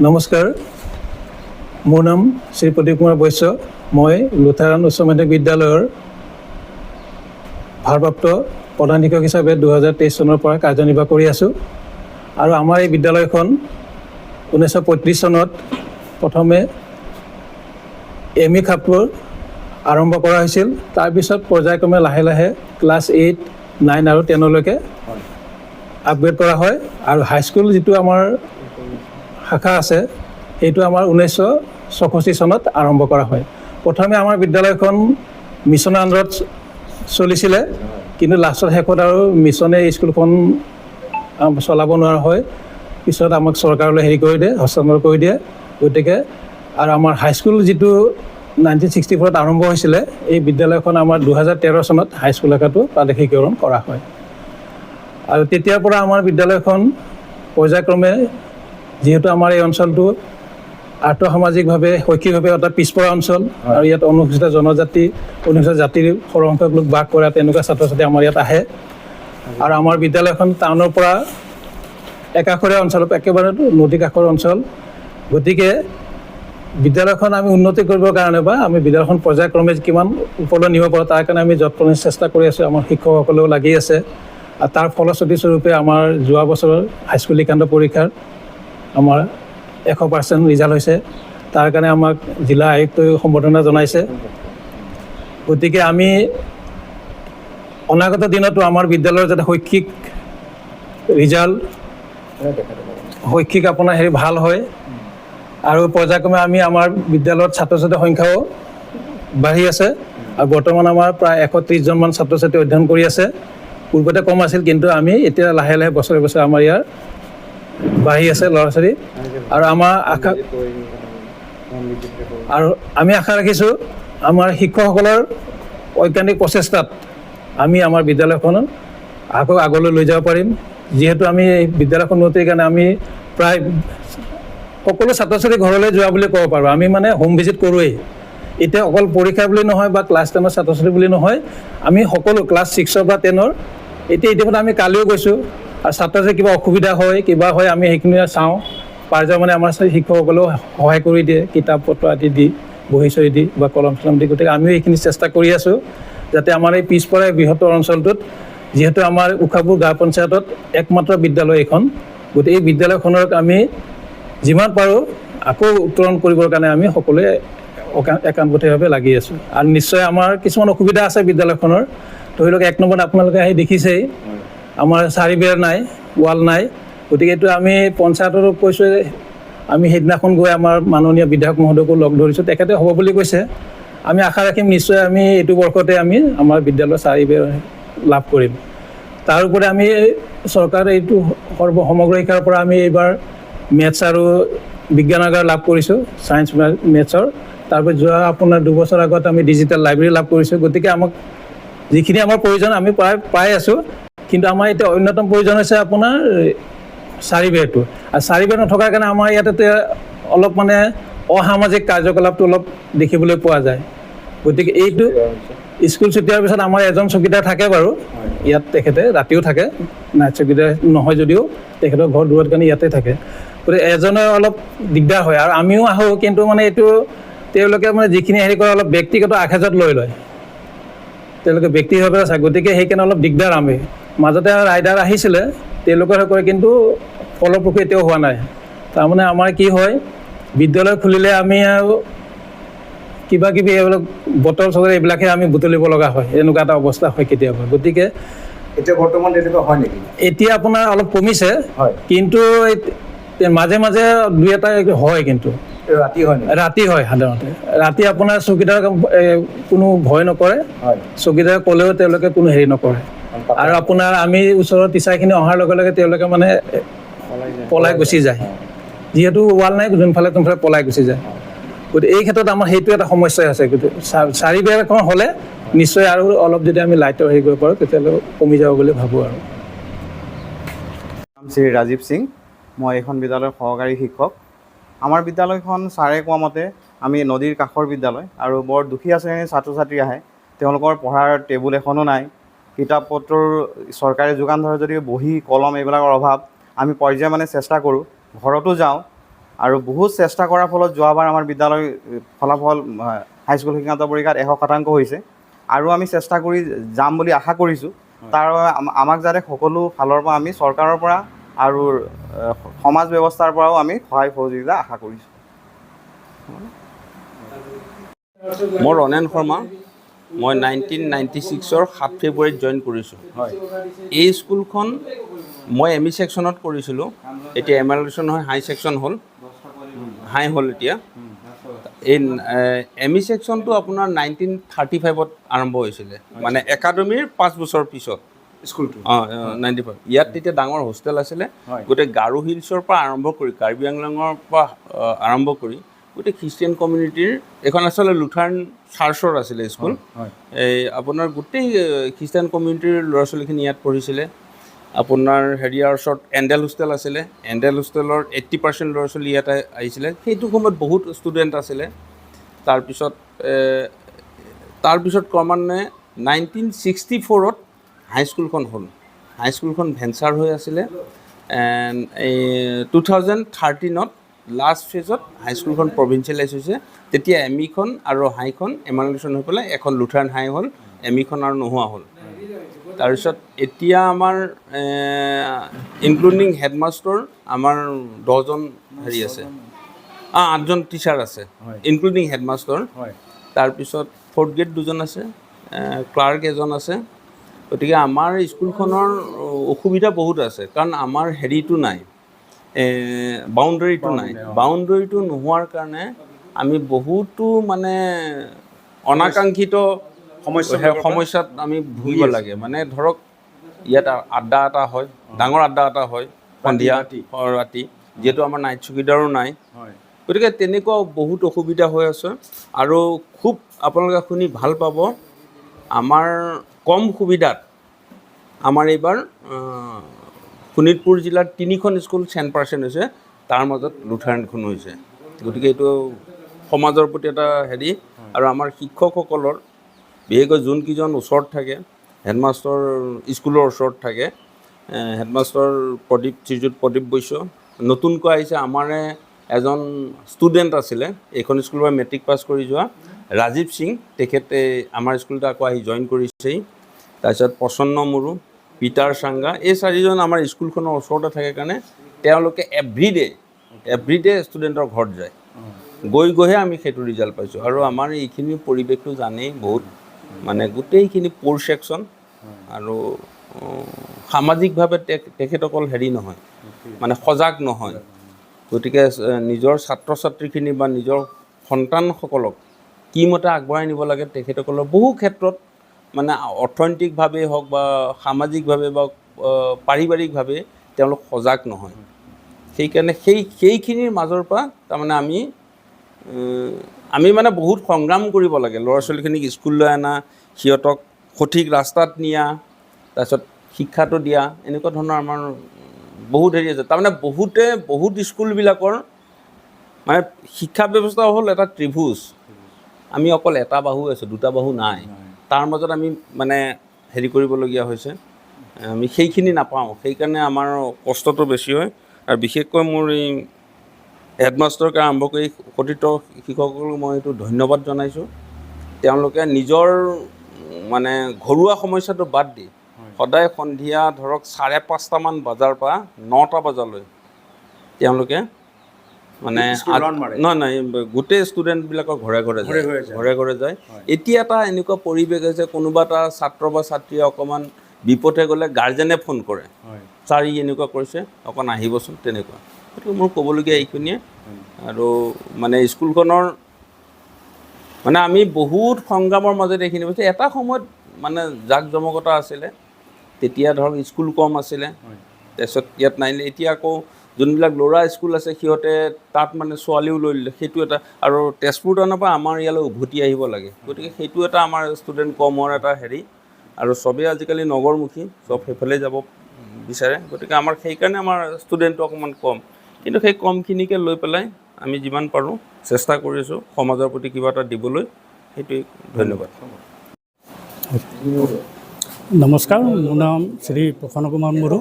নমস্কাৰ, মোৰ নাম শ্ৰী প্ৰদীপ কুমাৰ বৈশ্য। মই লুথাৰাণ উচ্চ মাধ্যমিক বিদ্যালয়ৰ ভাৰপ্ৰাপ্ত প্ৰধান শিক্ষক হিচাপে 2023 চনৰ পৰা কাৰ্যনিৰ্বাহ কৰি আছোঁ। আৰু আমাৰ এই বিদ্যালয়খন 1935 চনত প্ৰথমে ME খাপটোৰ আৰম্ভ কৰা হৈছিল। তাৰপিছত পৰ্যায়ক্ৰমে লাহে লাহে ক্লাছ 8, 9 আৰু 10লৈকে আপগ্ৰেড কৰা হয়। আৰু হাইস্কুল যিটো আমাৰ শাখা আছে সেইটো আমাৰ 1964 চনত আৰম্ভ কৰা হয়। প্ৰথমে আমাৰ বিদ্যালয়খন মিছনৰ আণ্ডাৰত চলিছিলে, কিন্তু লাষ্টৰ শেষত আৰু মিছনে স্কুলখন চলাব নোৱাৰা হয়। পিছত আমাক চৰকাৰলৈ হস্তান্তৰ কৰি দিয়ে। গতিকে আৰু আমাৰ হাইস্কুল যিটো 1964ত আৰম্ভ হৈছিলে, এই বিদ্যালয়খন আমাৰ 2013 চনত হাইস্কুল শাখাটো প্ৰাদেশিকীকৰণ কৰা হয়। আৰু তেতিয়াৰ পৰা আমাৰ বিদ্যালয়খন পৰ্যায়ক্ৰমে, যিহেতু আমাৰ এই অঞ্চলটো আৰ্থসামাজিকভাৱে শৈক্ষিকভাৱে এটা পিছপৰা অঞ্চল, আৰু ইয়াত অনুসূচিত জনজাতি, অনুসূচিত জাতিৰ সৰহসংখ্যক লোক বাস কৰা তেনেকুৱা ছাত্ৰ ছাত্ৰী আমাৰ ইয়াত আহে। আৰু আমাৰ বিদ্যালয়খন টাউনৰ পৰা একাষৰীয়া অঞ্চল, একেবাৰে নদী কাষৰ অঞ্চল। গতিকে বিদ্যালয়খন আমি উন্নতি কৰিবৰ কাৰণে বা আমি বিদ্যালয়খন পৰ্যায়ক্ৰমে কিমান ওপৰলৈ নিব পাৰোঁ তাৰ কাৰণে আমি যৎপৰোনাস্তি চেষ্টা কৰি আছোঁ। আমাৰ শিক্ষকসকলেও লাগি আছে। আৰু তাৰ ফলশ্ৰুতিস্বৰূপে আমাৰ যোৱা বছৰৰ হাইস্কুল শিক্ষান্ত পৰীক্ষাৰ আমাৰ 100% ৰিজাল্ট হৈছে। তাৰ কাৰণে আমাক জিলা আয়ুক্তই সম্বৰ্ধনা জনাইছে। গতিকে আমি অনাগত দিনতো আমাৰ বিদ্যালয়ৰ যাতে শৈক্ষিক ৰিজাল্ট, শৈক্ষিক আপোনাৰ ভাল হয়। আৰু পৰ্যায়ক্ৰমে আমি আমাৰ বিদ্যালয়ত ছাত্ৰ ছাত্ৰীৰ সংখ্যাও বাঢ়ি আছে। আৰু বৰ্তমান আমাৰ প্ৰায় 130জনমান ছাত্ৰ ছাত্ৰী অধ্যয়ন কৰি আছে। পূৰ্বতে কম আছিল, কিন্তু আমি এতিয়া লাহে লাহে বছৰে বছৰে আমাৰ ইয়াৰ বাঢ়ি আছে ল'ৰা ছোৱালী। আৰু আমি আশা ৰাখিছোঁ আমাৰ শিক্ষকসকলৰ ঐকান্তিক প্ৰচেষ্টাত আমি আমাৰ বিদ্যালয়খনত আকৌ আগলৈ লৈ যাব পাৰিম। যিহেতু আমি এই বিদ্যালয়খন উন্নতিৰ কাৰণে আমি প্ৰায় সকলো ছাত্ৰ ছাত্ৰী ঘৰলৈ যোৱা বুলি ক'ব পাৰোঁ। আমি মানে হোম ভিজিট কৰোঁৱেই। এতিয়া অকল পৰীক্ষা বুলি নহয় বা ক্লাছ 10ৰ ছাত্ৰ ছাত্ৰী বুলি নহয়, আমি সকলো ক্লাছ 6 বা 10ৰ ইতিমধ্যে আমি কালিও গৈছোঁ। আৰু ছাত্ৰ ছাত্ৰীৰ কিবা অসুবিধা হয়, কিবা হয়, আমি সেইখিনি চাওঁ। পাৰ্যায় মানে আমাৰ শিক্ষকসকলেও সহায় কৰি দিয়ে, কিতাপ পত্ৰ আদি দি, বহি চহি দি বা কলম চলম দি। গতিকে আমিও এইখিনি চেষ্টা কৰি আছোঁ যাতে আমাৰ এই পিছপৰা বৃহত্তৰ অঞ্চলটোত, যিহেতু আমাৰ উশাপুৰ গাঁও পঞ্চায়তত একমাত্ৰ বিদ্যালয় এইখন, গতিকে এই বিদ্যালয়খনৰ আমি যিমান পাৰোঁ আকৌ উত্তৰণ কৰিবৰ কাৰণে আমি সকলোৱে একান্তভাৱে লাগি আছোঁ। আৰু নিশ্চয় আমাৰ কিছুমান অসুবিধা আছে বিদ্যালয়খনৰ। ধৰি লওক 1 নম্বৰত আপোনালোকে আহি দেখিছেই, আমাৰ চাৰিবেৰ নাই, ৱাল নাই। গতিকে এইটো আমি পঞ্চায়ততো কৈছোঁ। আমি সেইদিনাখন গৈ আমাৰ মাননীয় বিধায়ক মহোদয়কো লগ ধৰিছোঁ, তেখেতে হ'ব বুলি কৈছে। আমি আশা ৰাখিম নিশ্চয় আমি এইটো বৰ্ষতে আমি আমাৰ বিদ্যালয়ৰ চাৰিবেৰ লাভ কৰিম। তাৰ উপৰি আমি চৰকাৰৰ এইটো সমগ্ৰ শিক্ষাৰ পৰা আমি এইবাৰ মেথছ আৰু বিজ্ঞানাগাৰ লাভ কৰিছোঁ, ছায়েন্স মেথছৰ। তাৰপিছত যোৱা আপোনাৰ 2 বছৰ আগত আমি ডিজিটেল লাইব্ৰেৰী লাভ কৰিছোঁ। গতিকে আমাক যিখিনি আমাৰ প্ৰয়োজন আমি পাই আছোঁ। কিন্তু আমাৰ এতিয়া অন্যতম প্ৰয়োজন হৈছে আপোনাৰ চাৰিবেৰটো। আৰু চাৰিবেৰ নথকাৰ কাৰণে আমাৰ ইয়াতে অলপ মানে অসামাজিক কাৰ্যকলাপটো অলপ দেখিবলৈ পোৱা যায়। গতিকে এইটো স্কুল ছুটি হোৱাৰ পিছত আমাৰ এজন চকীদাৰ থাকে বাৰু ইয়াত, তেখেতে ৰাতিও থাকে, নাইট চকীদাৰ নহয় যদিও তেখেতৰ ঘৰ দূৰত কাৰণে ইয়াতে থাকে। গতিকে এজনে অলপ দিগদাৰ হয়। আৰু আমিও আহোঁ, কিন্তু মানে এইটো তেওঁলোকে মানে যিখিনি হেৰি কৰে অলপ ব্যক্তিগত আশাজত লৈ লয়, তেওঁলোকে ব্যক্তিগতভাৱে চায়। গতিকে সেইকাৰণে অলপ দিগদাৰ। আমি মাজতে ৰাইডাৰ আহিছিলে, তেওঁলোকে কৰে, কিন্তু ফলপ্ৰসূ এতিয়াও হোৱা নাই। তাৰমানে আমাৰ কি হয়, বিদ্যালয় খুলিলে আমি আৰু কিবা কিবি এইবিলাক বটল চটল এইবিলাকহে আমি বুটলিব লগা হয়, এনেকুৱা এটা অৱস্থা হয় কেতিয়াবা। গতিকে এতিয়া বৰ্তমান তেনেকুৱা হয় নেকি? এতিয়া আপোনাৰ অলপ কমিছে, কিন্তু মাজে মাজে 2-এটা হয়। কিন্তু ৰাতি হয় নেকি? ৰাতি হয় সাধাৰণতে। ৰাতি আপোনাৰ চকীদাৰ কোনো ভয় নকৰে, চকীদাৰ ক'লেও তেওঁলোকে কোনো হেৰি নকৰে। আৰু আপোনাৰ আমি ওচৰৰ টিচাৰখিনি অহাৰ লগে লগে তেওঁলোকে মানে পলাই গুচি যায়, যিহেতু ৱাল নাই, যোনফালে তোনফালে পলাই গুচি যায়। গতিকে এই ক্ষেত্ৰত আমাৰ সেইটো এটা সমস্যাই আছে। গতিকে চাৰিবেৰখন হ'লে নিশ্চয় আৰু অলপ যদি আমি লাইটৰ হেৰি কৰিব পাৰোঁ তেতিয়াহ'লে কমি যাব বুলি ভাবোঁ। আৰু নাম শ্ৰী ৰাজীৱ সিং, মই এইখন বিদ্যালয়ৰ সহকাৰী শিক্ষক। আমাৰ বিদ্যালয়খন ছাৰে কোৱা মতে আমি নদীৰ কাষৰ বিদ্যালয়, আৰু বৰ দুখীয়া শ্ৰেণীৰ ছাত্ৰ ছাত্ৰী আহে। তেওঁলোকৰ পঢ়াৰ টেবুল এখনো নাই, কিতাপ পত্ৰৰ চৰকাৰে যোগান ধৰে যদিও বহী কলম এইবিলাকৰ অভাৱ। আমি পৰ্যায় মানে চেষ্টা কৰোঁ, ঘৰতো যাওঁ, আৰু বহুত চেষ্টা কৰাৰ ফলত যোৱাবাৰ আমাৰ বিদ্যালয় ফলাফল হাইস্কুল শিক্ষান্ত পৰীক্ষাত 100% হৈছে আৰু আমি চেষ্টা কৰি যাম বুলি আশা কৰিছোঁ। তাৰ বাবে আমাক যাতে সকলো ফালৰ পৰা আমি চৰকাৰৰ পৰা আৰু সমাজ ব্যৱস্থাৰ পৰাও আমি সহায় সহযোগিতা আশা কৰিছোঁ। মই ৰণেন শৰ্মা, মই 1996 7 ফেব্ৰুৱাৰীত জইন কৰিছোঁ। এই স্কুলখন মই ME ছেকশ্যনত কৰিছিলোঁ, এতিয়া এমালুচন হৈ হাই ছেকশ্যন হ'ল, হাই হ'ল এতিয়া। এই ME ছেকশ্যনটো আপোনাৰ 1935ত আৰম্ভ হৈছিলে, মানে একাডেমীৰ 5 বছৰ পিছত স্কুলটো 95। ইয়াত তেতিয়া ডাঙৰ হোষ্টেল আছিলে, গোটেই গাৰো হিলছৰ পৰা আৰম্ভ কৰি কাৰ্বি আংলঙৰ পৰা আৰম্ভ কৰি গোটেই খ্ৰীষ্টিয়ান কমিউনিটিৰ, এইখন আচলতে লুথাৰান চাৰ্চৰ আছিলে স্কুল। এই আপোনাৰ গোটেই খ্ৰীষ্টিয়ান কমিউনিটিৰ ল'ৰা ছোৱালীখিনি ইয়াত পঢ়িছিলে। আপোনাৰ হেৰিয়াৰ ওচৰত এণ্ডেল হোষ্টেল আছিলে, এণ্ডেল হোষ্টেলৰ 80% ল'ৰা ছোৱালী ইয়াত আহিছিলে। সেইটো সময়ত বহুত ষ্টুডেণ্ট আছিলে। তাৰপিছত ক্ৰমান্বয়ে 1964ত হাইস্কুলখন হ'ল। হাইস্কুলখন ভেঞ্চাৰ হৈ আছিলে। এই 2013ত লাষ্ট ফেজত হাইস্কুলখন প্ৰভিঞ্চিয়েলাইজ হৈছে। তেতিয়া ME-খন আৰু হাইখন এমালুচন হৈ পেলাই এখন লুথাৰান হাই হ'ল, ME-খন আৰু নোহোৱা হ'ল। তাৰপিছত এতিয়া আমাৰ ইনক্লুডিং হেডমাষ্টাৰ আমাৰ 10জন হেৰি আছে, 8জন টিচাৰ আছে ইনক্লুডিং হেডমাষ্টাৰ। তাৰপিছত 4th গ্ৰেড 2জন আছে, ক্লাৰ্ক এজন আছে। গতিকে আমাৰ স্কুলখনৰ অসুবিধা বহুত আছে, কাৰণ আমাৰ হেৰিটো নাই, বাউণ্ডেৰীটো নাই। বাউণ্ডেৰীটো নোহোৱাৰ কাৰণে আমি বহুতো মানে অনাকাংক্ষিত সমস্যাত আমি ভুগিব লাগে। মানে ধৰক ইয়াত আড্ডা এটা হয়, ডাঙৰ আড্ডা এটা হয় সন্ধিয়া ৰাতি, যিহেতু আমাৰ নাইট চকীদাৰো নাই। গতিকে তেনেকুৱা বহুত অসুবিধা হৈ আছে। আৰু খুব আপোনালোকে শুনি ভাল পাব, আমাৰ কম সুবিধাত আমাৰ এইবাৰ শোণিতপুৰ জিলাৰ 3খন স্কুল 100% হৈছে, তাৰ মাজত লুথাৰানখন হৈছে। গতিকে এইটো সমাজৰ প্ৰতি এটা হেৰি। আৰু আমাৰ শিক্ষকসকলৰ বিশেষকৈ যোনকেইজন ওচৰত থাকে, হেডমাষ্টৰ স্কুলৰ ওচৰত থাকে, হেডমাষ্টৰ শ্ৰীযুত প্ৰদীপ বৈশ্য, নতুনকৈ আহিছে আমাৰে এজন ষ্টুডেণ্ট আছিলে, এইখন স্কুলৰ পৰা মেট্ৰিক পাছ কৰি যোৱা ৰাজীৱ সিং, তেখেতে আমাৰ স্কুলতে আকৌ আহি জইন কৰিছেহি। তাৰপিছত প্ৰসন্ন মুৰু, পিটাৰ চাংগা, এই 4জন আমাৰ স্কুলখনৰ ওচৰতে থাকে কাৰণে তেওঁলোকে এভৰিডে ষ্টুডেণ্টৰ ঘৰত যায়, গৈহে আমি সেইটো ৰিজাল্ট পাইছোঁ। আৰু আমাৰ এইখিনি পৰিৱেশটো জানেই, বহুত মানে গোটেইখিনি প'ৰ ছেকশ্যন আৰু সামাজিকভাৱে তেখেতসকল হেৰি নহয়, মানে সজাগ নহয়। গতিকে নিজৰ ছাত্ৰ ছাত্ৰীখিনি বা নিজৰ সন্তানসকলক কি মতে আগবঢ়াই নিব লাগে, তেখেতসকলৰ বহু ক্ষেত্ৰত মানে অৰ্থনৈতিকভাৱেই হওক বা সামাজিকভাৱে বা পাৰিবাৰিকভাৱে তেওঁলোক সজাগ নহয়। সেইকাৰণে সেইখিনিৰ মাজৰ পৰা তাৰমানে আমি মানে বহুত সংগ্ৰাম কৰিব লাগে। ল'ৰা ছোৱালীখিনিক স্কুললৈ অনা, সিহঁতক সঠিক ৰাস্তাত নিয়া, তাৰপিছত শিক্ষাটো দিয়া, এনেকুৱা ধৰণৰ আমাৰ বহুত হেৰি আছে। তাৰমানে বহুত স্কুলবিলাকৰ মানে শিক্ষা ব্যৱস্থা হ'ল এটা ত্ৰিভুজ, আমি অকল এটা বাহু আছোঁ, দুটা বাহু নাই। তাৰ মাজত আমি মানে হেৰি কৰিবলগীয়া হৈছে, আমি সেইখিনি নাপাওঁ। সেইকাৰণে আমাৰ কষ্টটো বেছি হয়। আৰু বিশেষকৈ মোৰ এই হেডমাষ্টাৰকে আৰম্ভ কৰি সতীৰ্থ শিক্ষকসকলক মই এইটো ধন্যবাদ জনাইছোঁ। তেওঁলোকে নিজৰ মানে ঘৰুৱা সমস্যাটো বাদ দি সদায় সন্ধিয়া ধৰক 5:30মান বজাৰ পৰা 9টা বজালৈ তেওঁলোকে মানে নহয় গোটেই ষ্টুডেণ্টবিলাকৰ ঘৰে ঘৰে যায়। এতিয়া এটা এনেকুৱা পৰিৱেশ হৈছে, কোনোবা এটা ছাত্ৰ বা ছাত্ৰীয়ে অকণমান বিপথে গ'লে গাৰ্জেনে ফোন কৰে, ছাৰ ই এনেকুৱা কৰিছে, অকণ আহিবচোন, তেনেকুৱা। গতিকে মোৰ ক'বলগীয়া এইখিনিয়ে। আৰু মানে স্কুলখনৰ মানে আমি বহুত সংগ্ৰামৰ মাজত এইখিনি হৈছে। এটা সময়ত মানে জাক জমকতা আছিলে, তেতিয়া ধৰক স্কুল কম আছিলে, তাৰপিছত ইয়াত নাহিলে। এতিয়া আকৌ যোনবিলাক ল'ৰা স্কুল আছে, সিহঁতে তাত মানে ছোৱালীও লৈ ল'লে, সেইটো এটা। আৰু তেজপুৰ টাউনৰ পৰা আমাৰ ইয়ালৈ উভতি আহিব লাগে, গতিকে সেইটো এটা আমাৰ ষ্টুডেণ্ট কম হোৱাৰ এটা হেৰি। আৰু চবেই আজিকালি নগৰমুখী, চব সেইফালে যাব বিচাৰে, গতিকে আমাৰ সেইকাৰণে আমাৰ ষ্টুডেণ্টটো অকণমান কম। কিন্তু সেই কমখিনিকে লৈ পেলাই আমি যিমান পাৰোঁ চেষ্টা কৰিছোঁ সমাজৰ প্ৰতি কিবা এটা দিবলৈ। সেইটোৱেই, ধন্যবাদ। নমস্কাৰ, মোৰ নাম শ্ৰী প্ৰসন্ন কুমাৰ মুৰু।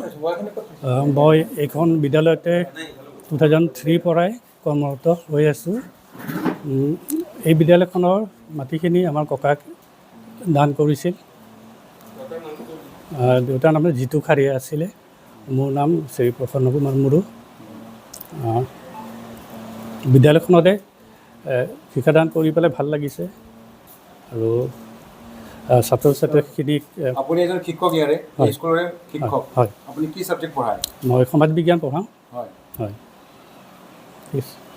মই এইখন বিদ্যালয়তে 2003 পৰাই কৰ্মৰত হৈ আছোঁ। এই বিদ্যালয়খনৰ মাটিখিনি আমাৰ ককাক দান কৰিছিল। দেউতাৰ নাম জিতু খাৰিয়া আছিলে। মোৰ নাম শ্ৰী প্ৰসন্ন কুমাৰ মুৰু। বিদ্যালয়খনতে শিক্ষাদান কৰি পেলাই ভাল লাগিছে আৰু ছাত্ৰ ছাত্ৰীখিনিক আপুনি এজন শিক্ষক ইয়াৰে হয়। স্কুলৰে শিক্ষক হয় আপুনি কি ছাবজেক্ট পঢ়ায়? মই সমাজ বিজ্ঞান পঢ়াওঁ। হয় হয় ঠিক আছে।